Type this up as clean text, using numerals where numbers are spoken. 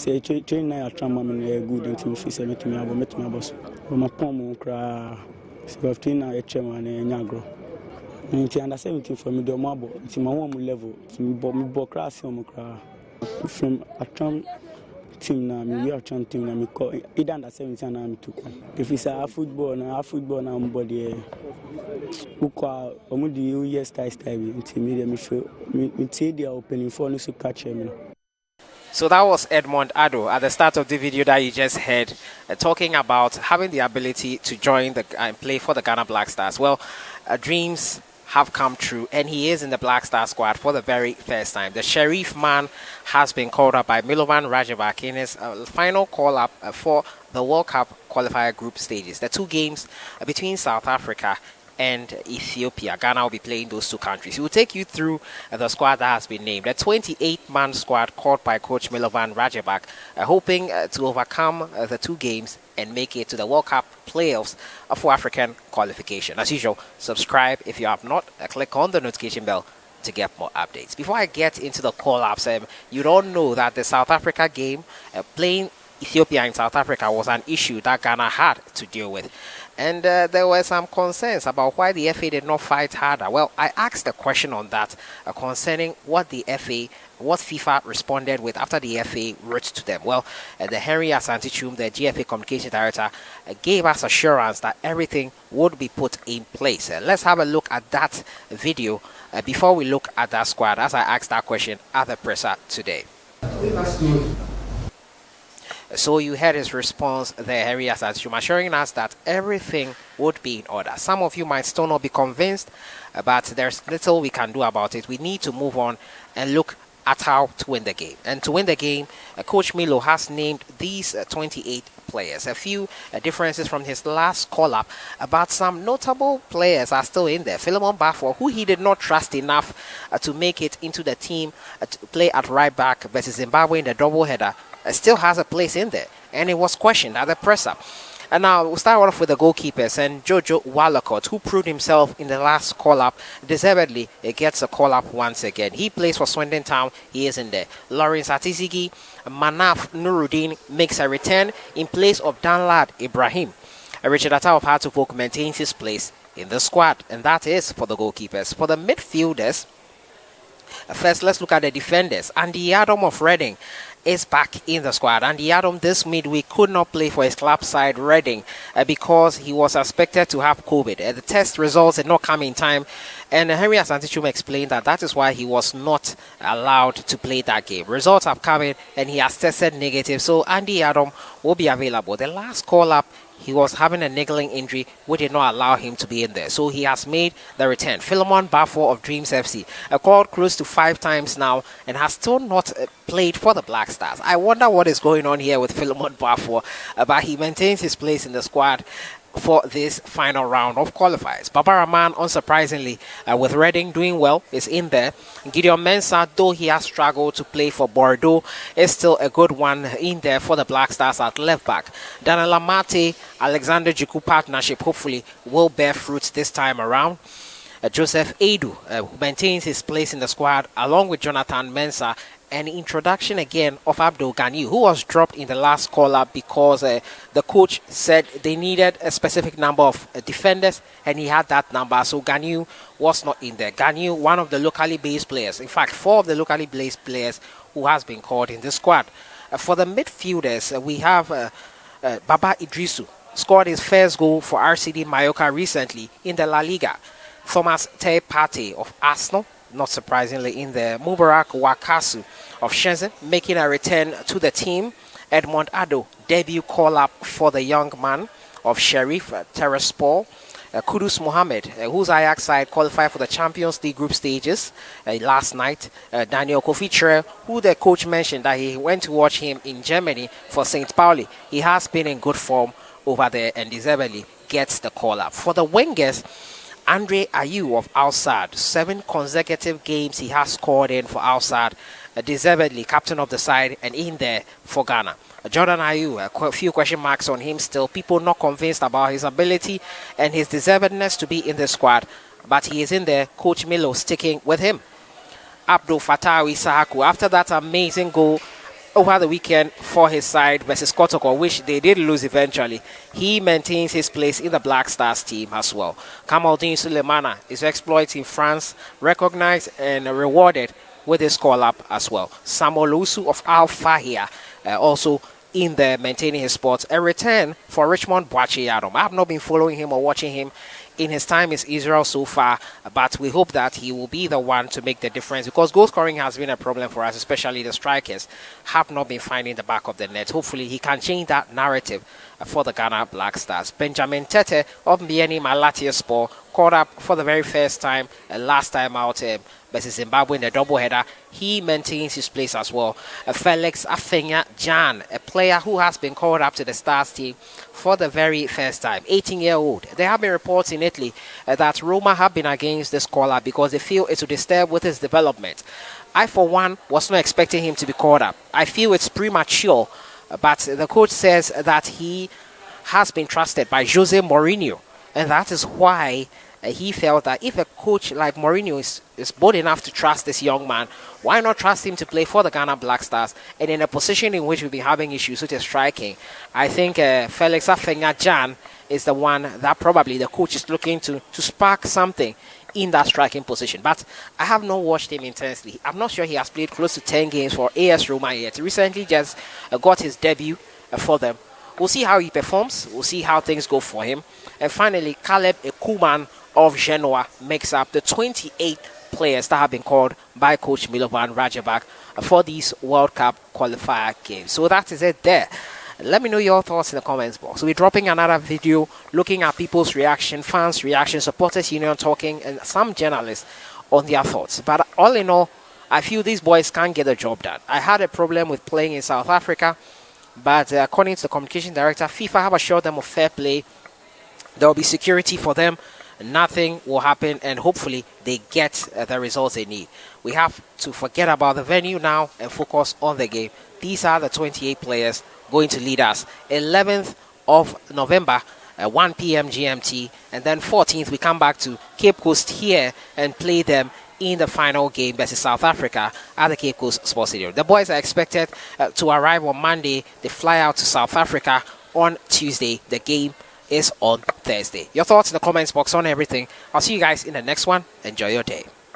say train na trauma me good into fi say metumi abo my pom kra so train na chairman nyagro nti under 17 for me do mo abo nti my one level nti me bo class am kra from atram team na me we atram team na me call either under 17 na me to if it's a football na body ukwa omudi year style nti me show me say they are opening for no so catch me. So that was Edmond Ado at the start of the video that you just heard, talking about having the ability to join and play for the Ghana Black Stars. Well, dreams have come true, and he is in the Black Star squad for the very first time. The Sheriff man has been called up by MILOVAN RAJEVAC in his final call-up for the World Cup qualifier group stages. The two games between South Africa and Ethiopia. Ghana will be playing those two countries. He will take you through the squad that has been named. A 28-man squad called by Coach MILOVAN RAJEVAC, hoping to overcome the two games and make it to the World Cup playoffs for African qualification. As usual, subscribe if you have not. Click on the notification bell to get more updates. Before I get into the call-ups, you don't know that the South Africa game, playing Ethiopia in South Africa, was an issue that Ghana had to deal with. And there were some concerns about why the FA did not fight harder. Well, I asked a question on that concerning what FIFA responded with after the FA wrote to them. Well, the Henry Asantichum, the GFA Communication Director, gave us assurance that everything would be put in place. Let's have a look at that video before we look at that squad, as I asked that question at the presser today. So you heard his response there, Henry Asantichum, assuring us that everything would be in order. Some of you might still not be convinced, but there's little we can do about it. We need to move on and look at how to win the game. And to win the game, Coach Milo has named these 28 players. A few differences from his last call-up, but some notable players are still in there. Philemon Bafo, who he did not trust enough to make it into the team to play at right back versus Zimbabwe in the doubleheader, still has a place in there, and it was questioned at the presser. And now we'll start off with the goalkeepers, and Jojo Walcott, who proved himself in the last call-up, deservedly gets a call-up once again. He plays for Swindon Town. He is in there. Lawrence Atizigi, Manaf Nuruddin makes a return in place of Danlad Ibrahim. Richard Atta of Hartlepool maintains his place in the squad, and that is for the goalkeepers. For the midfielders, first let's look at the defenders. And YIADOM of Reading is back in the squad. And YIADOM this midweek could not play for his club side Reading because he was suspected to have COVID. The test results did not come in time, and Henry Asantichum explained that is why he was not allowed to play that game. Results have come in and he has tested negative, so Andy YIADOM will be available. The last call-up, he was having a niggling injury which did not allow him to be in there, so he has made the return. Philemon Bafo of Dreams FC, called close to 5 times now and has still not played for the Black Stars. I wonder what is going on here with Philemon Bafo, but he maintains his place in the squad for this final round of qualifiers. Baba Rahman, unsurprisingly, with Reading doing well, is in there. Gideon Mensah, though he has struggled to play for Bordeaux, is still a good one in there for the Black Stars at left back. Daniel Amate, Alexander Jiku partnership hopefully will bear fruits this time around. Joseph Edu maintains his place in the squad along with Jonathan Mensah. An introduction again of Abdul Ghani, who was dropped in the last call-up because the coach said they needed a specific number of defenders, and he had that number, so Ghani was not in there. Ghani, one of the locally based players, in fact 4 of the locally based players who has been called in the squad. For the midfielders, we have Baba Idrisu, scored his first goal for RCD Mallorca recently in the La Liga. Thomas Tepate of Arsenal, not surprisingly, in the Mubarak Wakaso of Shenzhen, making a return to the team. Edmond Ado, debut call-up for the young man of Sheriff Tiraspol. Kudus Mohammed, whose Ajax side qualified for the Champions League group stages last night. Daniel Kofi, who the coach mentioned that he went to watch him in Germany for St. Pauli. He has been in good form over there and deservedly gets the call-up. For the wingers, Andre Ayew of Al Sadd, 7 consecutive games he has scored in for Al Sadd, deservedly captain of the side and in there for Ghana. Jordan Ayew, a few question marks on him still. People not convinced about his ability and his deservedness to be in the squad, but he is in there. Coach Milo sticking with him. Abdul Fattah Isahaku, after that amazing goal over the weekend for his side versus Kotoko, which they did lose eventually. He maintains his place in the Black Stars team as well. Kamaldeen Sulemana is exploits in France, recognized and rewarded with his call-up as well. Samuel Lusu of AFENYI-GYAN also in there maintaining his spots. A return for Richmond BOAKYE YIADOM. I have not been following him or watching him in his time in Israel so far, but we hope that he will be the one to make the difference, because goal scoring has been a problem for us, especially the strikers have not been finding the back of the net. Hopefully he can change that narrative for the Ghana Black Stars. Benjamin Tete of Mbieni Malatia Sport caught up for the very first time last time out versus Zimbabwe in the doubleheader. He maintains his place as well. Felix AFENYI-GYAN, a player who has been called up to the Stars team for the very first time, 18-year-old. There have been reports in Italy that Roma have been against this caller because they feel it will disturb with his development. I, for one, was not expecting him to be called up. I feel it's premature, but the coach says that he has been trusted by Jose Mourinho, and that is why he felt that if a coach like Mourinho is bold enough to trust this young man, why not trust him to play for the Ghana Black Stars? And in a position in which we've been having issues with his striking, I think Felix AFENYI-GYAN is the one that probably the coach is looking to spark something in that striking position. But I have not watched him intensely. I'm not sure he has played close to 10 games for AS Roma yet. He recently just got his debut for them. We'll see how he performs. We'll see how things go for him. And finally, Caleb Ekuman of Genoa makes up the 28 players that have been called by Coach MILOVAN RAJEVAC for these World Cup qualifier games. So that is it there. Let me know your thoughts in the comments box. We'll be dropping another video looking at people's reaction, fans' reaction, supporters union talking, and some journalists on their thoughts. But all in all, I feel these boys can't get the job done. I had a problem with playing in South Africa, but according to the communication director, FIFA have assured them of fair play. There will be security for them. Nothing will happen, and hopefully they get the results they need. We have to forget about the venue now and focus on the game. These are the 28 players going to lead us. 11th of November, 1 p.m. GMT, and then 14th we come back to Cape Coast here and play them in the final game versus South Africa at the Cape Coast Sports Stadium. The boys are expected to arrive on Monday. They fly out to South Africa on Tuesday. The game is on Thursday. Your thoughts in the comments box on everything. I'll see you guys in the next one. Enjoy your day.